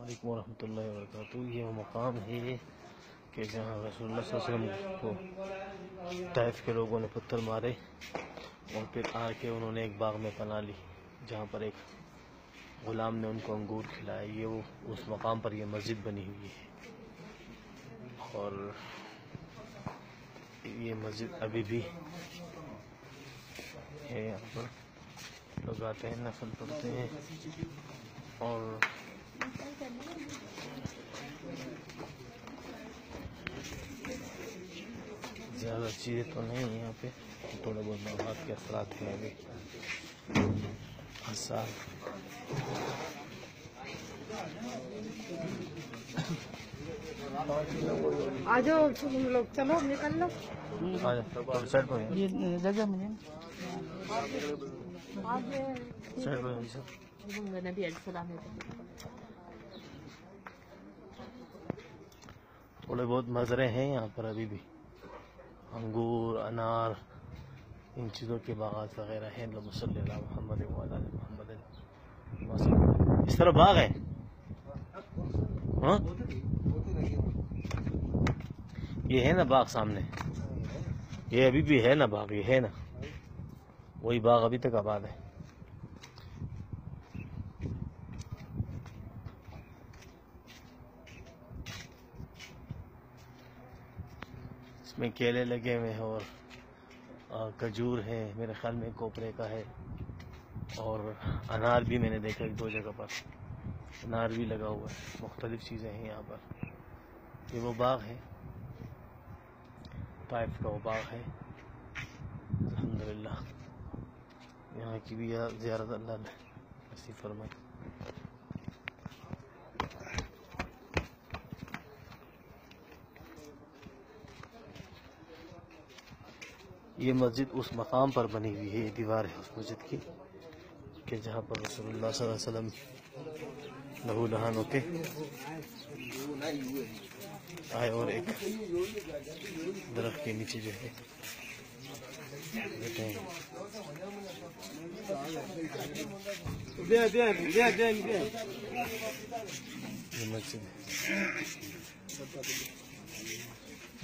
वालेकुम रहमतुल्लाहि व बरकातुहू। ये वो मकाम है कि जहाँ रसूलुल्लाह सल्लल्लाहु अलैहि वसल्लम को ताइफ के लोगों ने पत्थर मारे और फिर आके उन्होंने एक बाग में पनाह ली, जहाँ पर एक गुलाम ने उनको अंगूर खिलाए। ये वो उस मकाम पर ये मस्जिद बनी हुई है और ये मस्जिद अभी भी है। यहाँ पर लोग आते हैं, नफल पढ़ते हैं और ज़्यादा चीज़ें तो नहीं है यहाँ पे, थोड़े बहुत मौत के असरात हैं अभी। आ जाओ तुम लोग, चलो निकल लो। साइड पर ये जगह मुझे थोड़े बहुत मज़रे हैं यहाँ पर अभी भी, अंगूर, अनार, इन चीज़ों के बागात वगैरह हैं। अल्लाहुम्मा सल्ली अला मुहम्मद व अला आलि मुहम्मद। इस तरफ बाग है, हाँ ये है ना बाग सामने, ये अभी भी है ना बाग, ये है ना वही बाग अभी तक आबाद है। इसमें केले लगे हुए हैं और खजूर है, मेरे ख्याल में कोपरे का है, और अनार भी मैंने देखा एक दो जगह पर अनार भी लगा हुआ है। मुख्तलिफ चीज़ें हैं यहाँ पर। ये वो बाग है, ताइफ का वो बाग है। अल्हम्दुलिल्लाह यहाँ की भी ज़ियारत अल्लाह नसीब फरमाए। ये मस्जिद उस मकाम पर बनी हुई है, ये दीवार है उस मस्जिद की कि जहाँ पर रसूलुल्लाह सल्लल्लाहु अलैहि वसल्लम लहू लहान होके आए और एक दरख्त के नीचे जो है बैठे हैं। ये मस्जिद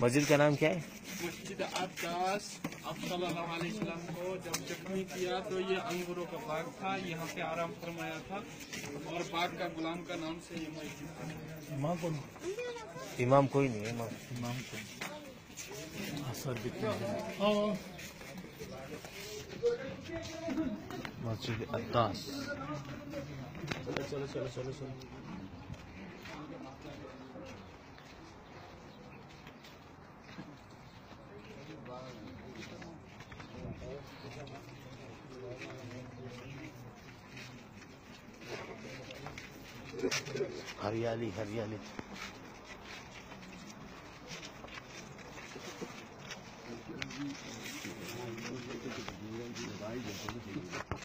मस्जिद का नाम क्या है? मस्जिद अब्बास। आप सल्लल्लाहु अलैहि वसल्लम को जब जख्मी किया तो ये अंगूरों का बाग था, यहाँ पे आराम फरमाया था और बाग का गुलाम का नाम से ये मस्जिद था। इमाम कौन? इमाम कोई नहीं है, इमाम कोई मस्जिद अब्बास। चलो चलो चलो चलो। हरियाली हरियाली।